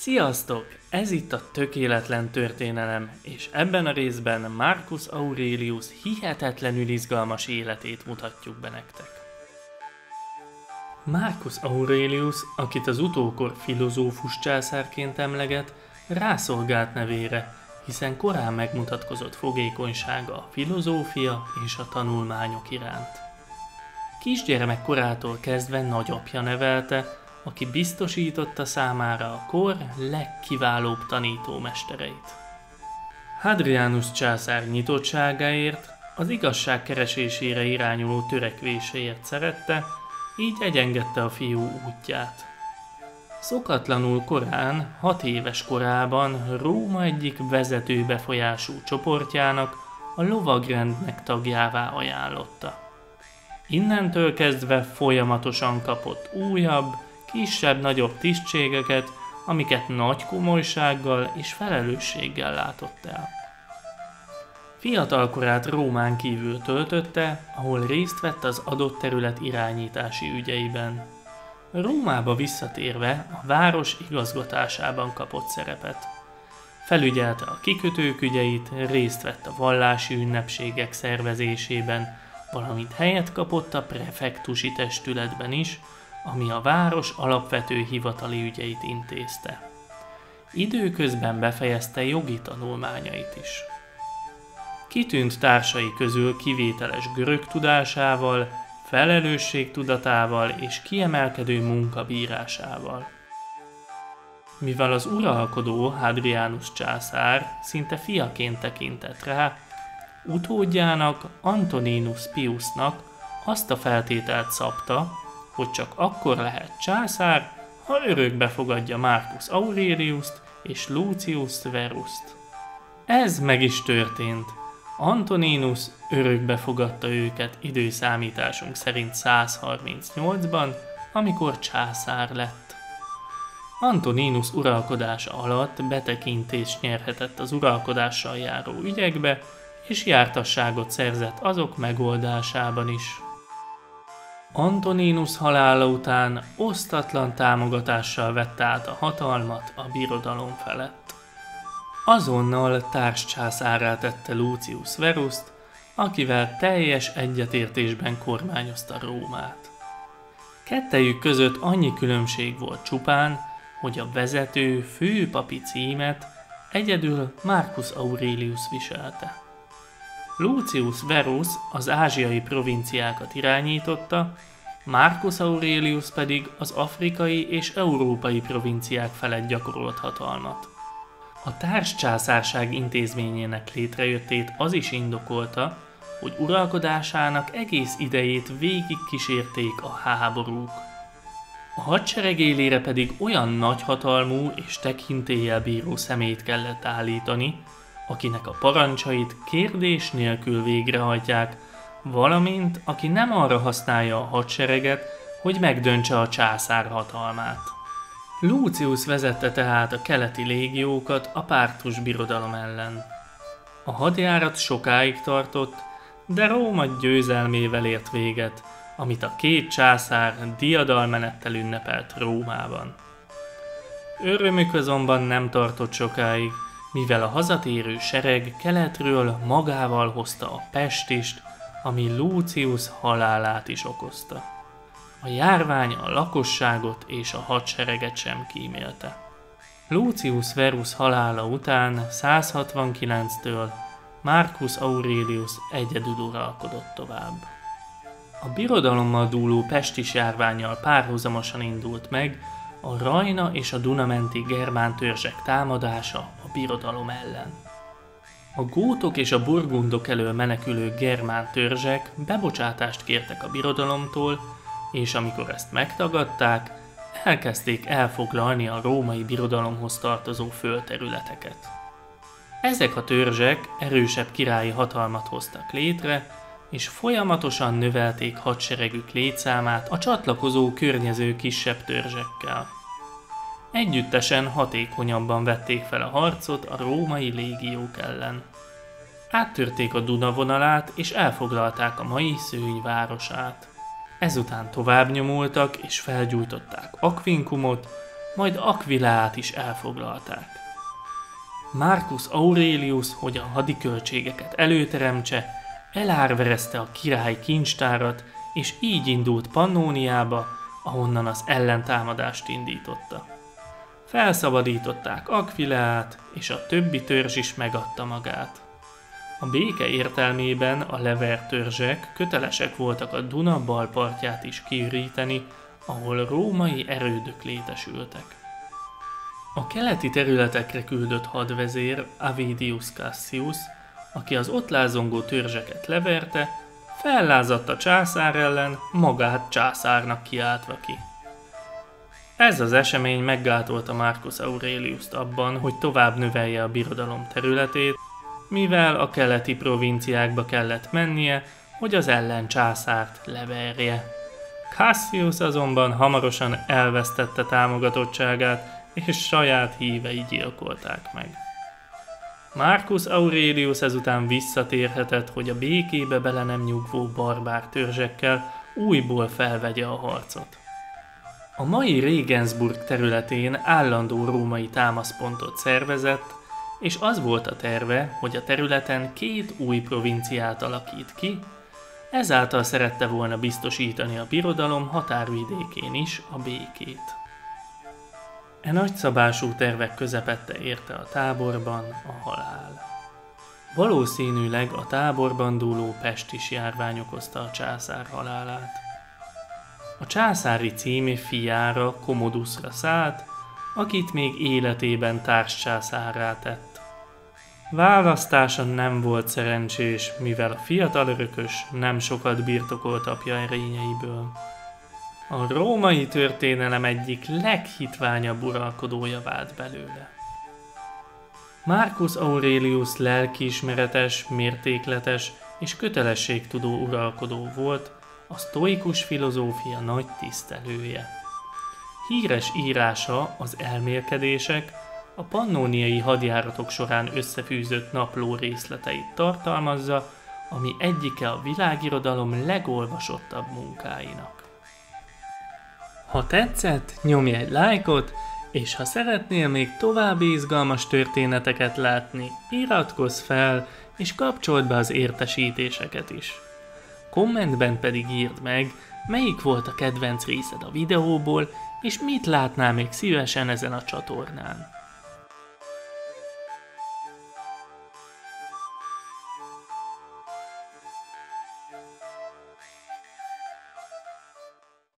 Sziasztok! Ez itt a Tökéletlen Történelem, és ebben a részben Marcus Aurelius hihetetlenül izgalmas életét mutatjuk be nektek. Marcus Aurelius, akit az utókor filozófus császárként emleget, rászolgált nevére, hiszen korán megmutatkozott fogékonysága a filozófia és a tanulmányok iránt. Kisgyermek korától kezdve nagyapja nevelte, aki biztosította számára a kor legkiválóbb tanítómestereit. Hadrianus császár nyitottságáért, az igazság keresésére irányuló törekvéseért szerette, így egyengedte a fiú útját. Szokatlanul korán, 6 éves korában Róma egyik vezető befolyású csoportjának, a lovagrendnek tagjává ajánlotta. Innentől kezdve folyamatosan kapott újabb, kisebb-nagyobb tisztségeket, amiket nagy komolysággal és felelősséggel látott el. Fiatalkorát Rómán kívül töltötte, ahol részt vett az adott terület irányítási ügyeiben. Rómába visszatérve a város igazgatásában kapott szerepet. Felügyelte a kikötők ügyeit, részt vett a vallási ünnepségek szervezésében, valamint helyet kapott a prefektusi testületben is, ami a város alapvető hivatali ügyeit intézte. Időközben befejezte jogi tanulmányait is. Kitűnt társai közül kivételes görög tudásával, felelősségtudatával és kiemelkedő munkabírásával. Mivel az uralkodó Hadrianus császár szinte fiaként tekintett rá, utódjának, Antoninus Piusnak azt a feltételt szabta, hogy csak akkor lehet császár, ha örökbe fogadja Marcus Aureliust és Lucius Verust. Ez meg is történt. Antoninus örökbe fogadta őket időszámításunk szerint 138-ban, amikor császár lett. Antoninus uralkodása alatt betekintést nyerhetett az uralkodással járó ügyekbe, és jártasságot szerzett azok megoldásában is. Antoninus halála után osztatlan támogatással vette át a hatalmat a birodalom felett. Azonnal társcsászárrá tette Lucius Verust, akivel teljes egyetértésben kormányozta Rómát. Kettejük között annyi különbség volt csupán, hogy a vezető főpapi címet egyedül Marcus Aurelius viselte. Lucius Verus az ázsiai provinciákat irányította, Marcus Aurelius pedig az afrikai és európai provinciák felett gyakorolt hatalmat. A társcsászárság intézményének létrejöttét az is indokolta, hogy uralkodásának egész idejét végig kísérték a háborúk. A hadsereg élére pedig olyan nagyhatalmú és tekintéllyel bíró személyt kellett állítani, akinek a parancsait kérdés nélkül végrehajtják, valamint aki nem arra használja a hadsereget, hogy megdöntse a császár hatalmát. Lucius vezette tehát a keleti légiókat a pártus birodalom ellen. A hadjárat sokáig tartott, de Róma győzelmével ért véget, amit a két császár diadalmenettel ünnepelt Rómában. Örömük azonban nem tartott sokáig, mivel a hazatérő sereg keletről magával hozta a pestist, ami Lucius halálát is okozta. A járvány a lakosságot és a hadsereget sem kímélte. Lucius Verus halála után 169-től Marcus Aurelius egyedül uralkodott tovább. A birodalommal dúló pestis járvánnyal párhuzamosan indult meg a Rajna és a Duna menti germán törzsek támadása a birodalom ellen. A gótok és a burgundok elől menekülő germán törzsek bebocsátást kértek a birodalomtól, és amikor ezt megtagadták, elkezdték elfoglalni a római birodalomhoz tartozó földterületeket. Ezek a törzsek erősebb királyi hatalmat hoztak létre, és folyamatosan növelték hadseregük létszámát a csatlakozó környező kisebb törzsekkel. Együttesen hatékonyabban vették fel a harcot a római légiók ellen. Áttörték a Duna vonalát és elfoglalták a mai Szőny városát. Ezután tovább nyomultak és felgyújtották Aquincumot, majd Aquileát is elfoglalták. Marcus Aurelius, hogy a hadiköltségeket előteremtse, elárverezte a király kincstárat, és így indult Pannóniába, ahonnan az ellentámadást indította. Felszabadították Aquileát, és a többi törzs is megadta magát. A béke értelmében a lever törzsek kötelesek voltak a Duna bal partját is kiüríteni, ahol római erődök létesültek. A keleti területekre küldött hadvezér Avidius Cassius, aki az ott lázongó törzseket leverte, fellázadt a császár ellen, magát császárnak kiáltva ki. Ez az esemény meggátolta Marcus Aureliust abban, hogy tovább növelje a birodalom területét, mivel a keleti provinciákba kellett mennie, hogy az ellencsászárt leverje. Cassius azonban hamarosan elvesztette támogatottságát, és saját hívei gyilkolták meg. Marcus Aurelius ezután visszatérhetett, hogy a békébe bele nem nyugvó barbár törzsekkel újból felvegye a harcot. A mai Regensburg területén állandó római támaszpontot szervezett, és az volt a terve, hogy a területen 2 új provinciát alakít ki, ezáltal szerette volna biztosítani a birodalom határvidékén is a békét. E nagyszabású tervek közepette érte a táborban a halál. Valószínűleg a táborban dúló pestis járvány okozta a császár halálát. A császári cím fiára, Commodusra szállt, akit még életében társcsászárrá tett. Választása nem volt szerencsés, mivel a fiatal örökös nem sokat birtokolt apja erényeiből. A római történelem egyik leghitványabb uralkodója vált belőle. Marcus Aurelius lelkiismeretes, mértékletes és kötelességtudó uralkodó volt, a sztoikus filozófia nagy tisztelője. Híres írása, az Elmélkedések, a pannóniai hadjáratok során összefűzött napló részleteit tartalmazza, ami egyike a világirodalom legolvasottabb munkáinak. Ha tetszett, nyomj egy lájkot, és ha szeretnél még további izgalmas történeteket látni, iratkozz fel, és kapcsold be az értesítéseket is. Kommentben pedig írd meg, melyik volt a kedvenc részed a videóból, és mit látnál még szívesen ezen a csatornán.